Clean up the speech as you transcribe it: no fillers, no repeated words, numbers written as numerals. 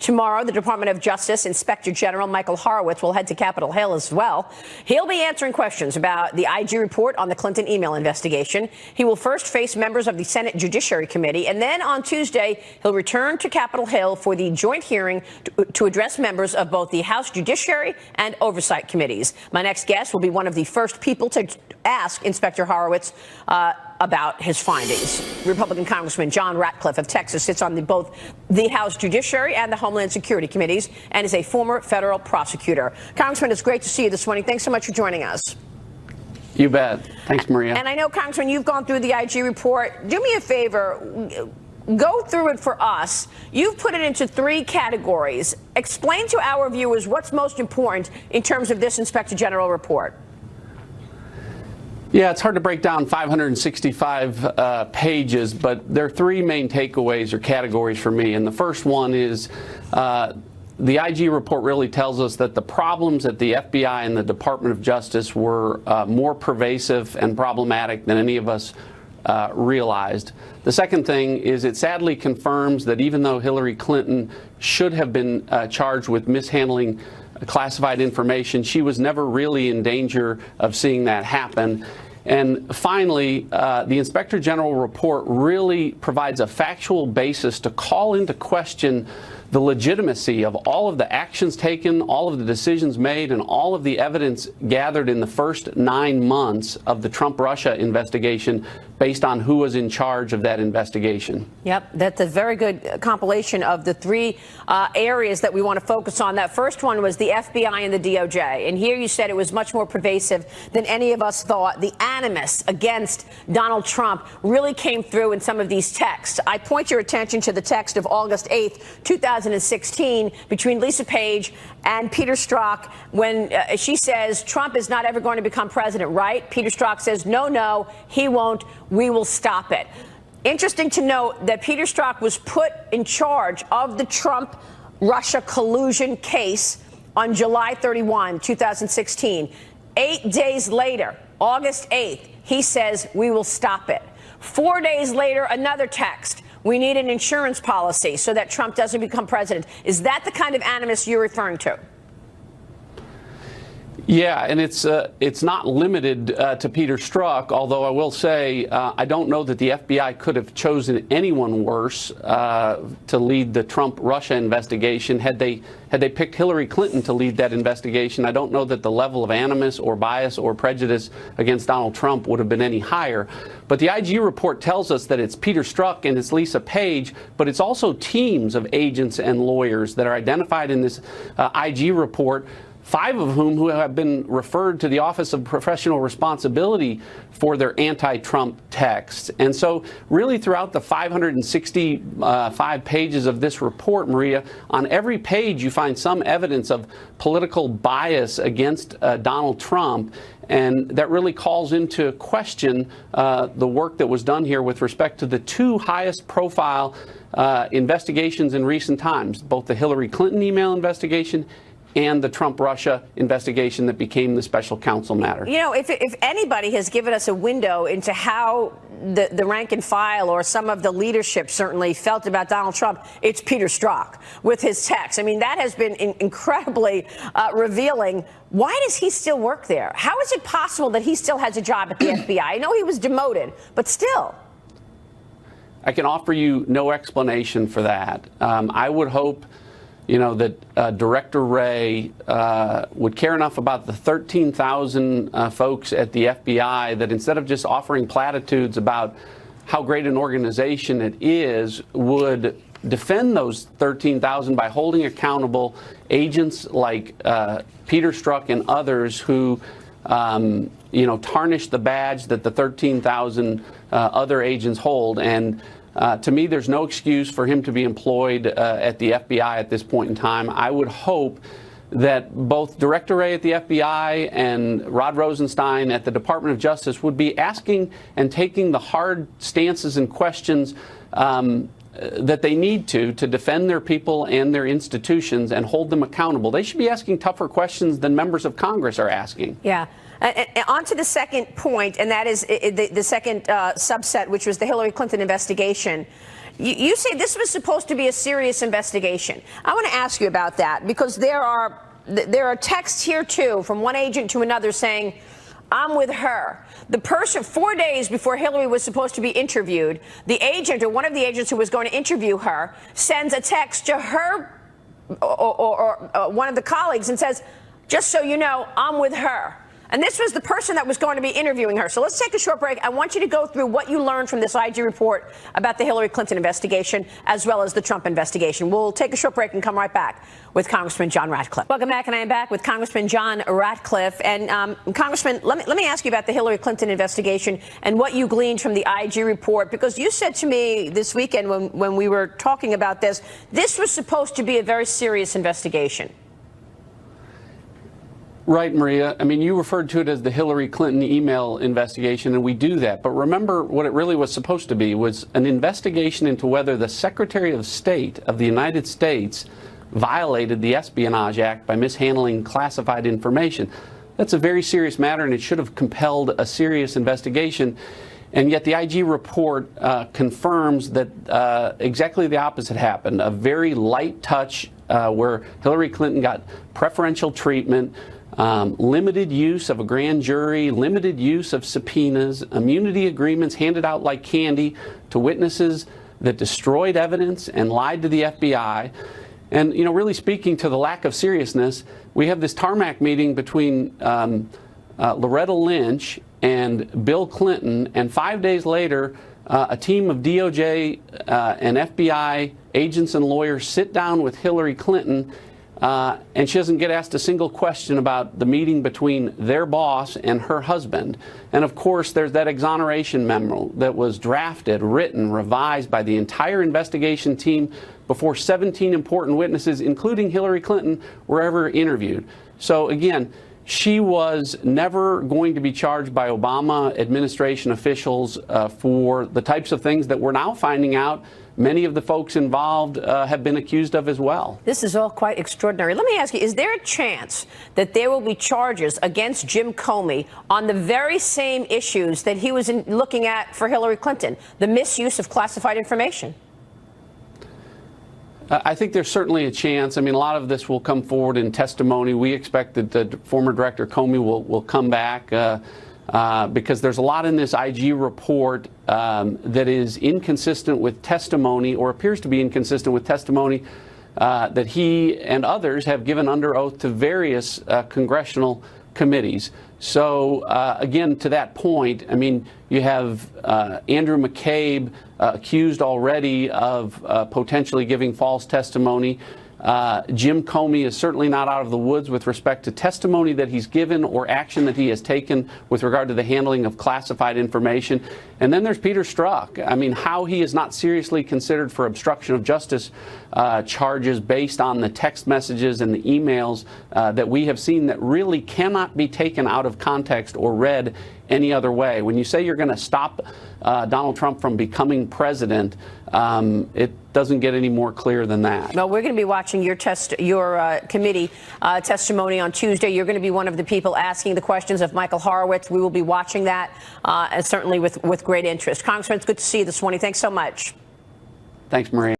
Tomorrow, the Department of Justice Inspector General Michael Horowitz will head to Capitol Hill as well. He'll be answering questions about the IG report on the Clinton email investigation. He will first face members of the Senate Judiciary Committee, and then on Tuesday, he'll return to Capitol Hill for the joint hearing to address members of both the House Judiciary and Oversight Committees. My next guest will be one of the first people to ask Inspector Horowitz about his findings. Republican Congressman John Ratcliffe of Texas sits on both the House Judiciary and the Homeland Security Committees and is a former federal prosecutor. Congressman, it's great to see you this morning. Thanks so much for joining us. You bet. Thanks, Maria. And I know, Congressman, you've gone through the IG report. Do me a favor. Go through it for us. You've put it into 3 categories. Explain to our viewers what's most important in terms of this Inspector General report. Yeah, it's hard to break down 565 pages, but there are 3 main takeaways or categories for me. And the first one is the IG report really tells us that the problems at the FBI and the Department of Justice were more pervasive and problematic than any of us realized. The second thing is it sadly confirms that even though Hillary Clinton should have been charged with mishandling classified information, she was never really in danger of seeing that happen. And finally, the Inspector General report really provides a factual basis to call into question the legitimacy of all of the actions taken, all of the decisions made, and all of the evidence gathered in the first 9 months of the Trump-Russia investigation based on who was in charge of that investigation. Yep, that's a very good compilation of the 3 areas that we want to focus on. That first one was the FBI and the DOJ. And here you said it was much more pervasive than any of us thought. The animus against Donald Trump really came through in some of these texts. I point your attention to the text of August 8th, 2016, between Lisa Page and Peter Strzok, when she says Trump is not ever going to become president, right? Peter Strzok says, no, he won't. We will stop it. Interesting to note that Peter Strzok was put in charge of the Trump-Russia collusion case on July 31, 2016. 8 days later, August 8th, he says, we will stop it. 4 days later, another text. We need an insurance policy so that Trump doesn't become president. Is that the kind of animus you're referring to? Yeah, and it's not limited to Peter Strzok, although I will say I don't know that the FBI could have chosen anyone worse to lead the Trump-Russia investigation. Had they picked Hillary Clinton to lead that investigation, I don't know that the level of animus or bias or prejudice against Donald Trump would have been any higher. But the IG report tells us that it's Peter Strzok and it's Lisa Page, but it's also teams of agents and lawyers that are identified in this IG report, 5 of whom have been referred to the Office of Professional Responsibility for their anti-Trump texts. And so really throughout the 565 pages of this report, Maria, on every page you find some evidence of political bias against Donald Trump. And that really calls into question the work that was done here with respect to the 2 highest profile investigations in recent times, both the Hillary Clinton email investigation and the Trump-Russia investigation that became the special counsel matter. You know, if anybody has given us a window into how the rank and file or some of the leadership certainly felt about Donald Trump, it's Peter Strzok with his text. I mean, that has been incredibly revealing. Why does he still work there? How is it possible that he still has a job at the FBI? I know he was demoted, but still. I can offer you no explanation for that. I would hope that Director Wray would care enough about the 13,000 folks at the FBI that instead of just offering platitudes about how great an organization it is, would defend those 13,000 by holding accountable agents like Peter Strzok and others who tarnish the badge that the 13,000 other agents hold. And to me, there's no excuse for him to be employed at the FBI at this point in time. I would hope that both Director Wray at the FBI and Rod Rosenstein at the Department of Justice would be asking and taking the hard stances and questions that they need to defend their people and their institutions and hold them accountable. They should be asking tougher questions than members of Congress are asking. Yeah. On to the second point, and that is the second subset, which was the Hillary Clinton investigation. You say this was supposed to be a serious investigation. I want to ask you about that because there are texts here, too, from one agent to another saying, I'm with her. The person, 4 days before Hillary was supposed to be interviewed, the agent or one of the agents who was going to interview her sends a text to her or one of the colleagues and says, just so you know, I'm with her. And this was the person that was going to be interviewing her. So let's take a short break. I want you to go through what you learned from this IG report about the Hillary Clinton investigation, as well as the Trump investigation. We'll take a short break and come right back with Congressman John Ratcliffe. Welcome back, and I am back with Congressman John Ratcliffe. And Congressman, let me ask you about the Hillary Clinton investigation and what you gleaned from the IG report, because you said to me this weekend when we were talking about this was supposed to be a very serious investigation. Right, Maria. I mean, you referred to it as the Hillary Clinton email investigation, and we do that. But remember, what it really was supposed to be was an investigation into whether the Secretary of State of the United States violated the Espionage Act by mishandling classified information. That's a very serious matter, and it should have compelled a serious investigation. And yet the IG report confirms that exactly the opposite happened. A very light touch where Hillary Clinton got preferential treatment, limited use of a grand jury, limited use of subpoenas, immunity agreements handed out like candy to witnesses that destroyed evidence and lied to the FBI. And, you know, really speaking to the lack of seriousness, we have this tarmac meeting between Loretta Lynch and Bill Clinton, and 5 days later, a team of DOJ and FBI agents and lawyers sit down with Hillary Clinton, and she doesn't get asked a single question about the meeting between their boss and her husband. And of course, there's that exoneration memo that was drafted, written, revised by the entire investigation team before 17 important witnesses, including Hillary Clinton, were ever interviewed. So again, she was never going to be charged by Obama administration officials for the types of things that we're now finding out many of the folks involved have been accused of as well. This is all quite extraordinary. Let me ask you, is there a chance that there will be charges against Jim Comey on the very same issues that he was looking at for Hillary Clinton, the misuse of classified information? I think there's certainly a chance. I mean, a lot of this will come forward in testimony. We expect that the former director Comey will come back because there's a lot in this IG report that is inconsistent with testimony, or appears to be inconsistent with testimony that he and others have given under oath to various congressional committees. So again, to that point, I mean, you have Andrew McCabe accused already of potentially giving false testimony. Jim Comey is certainly not out of the woods with respect to testimony that he's given or action that he has taken with regard to the handling of classified information. And then there's Peter Strzok. I mean, how he is not seriously considered for obstruction of justice charges based on the text messages and the emails that we have seen that really cannot be taken out of context or read any other way. When you say you're going to stop Donald Trump from becoming president, it doesn't get any more clear than that. Well, we're going to be watching your committee testimony on Tuesday. You're going to be one of the people asking the questions of Michael Horowitz. We will be watching that, and certainly with great interest. Congressman, it's good to see you this morning. Thanks so much. Thanks, Maria.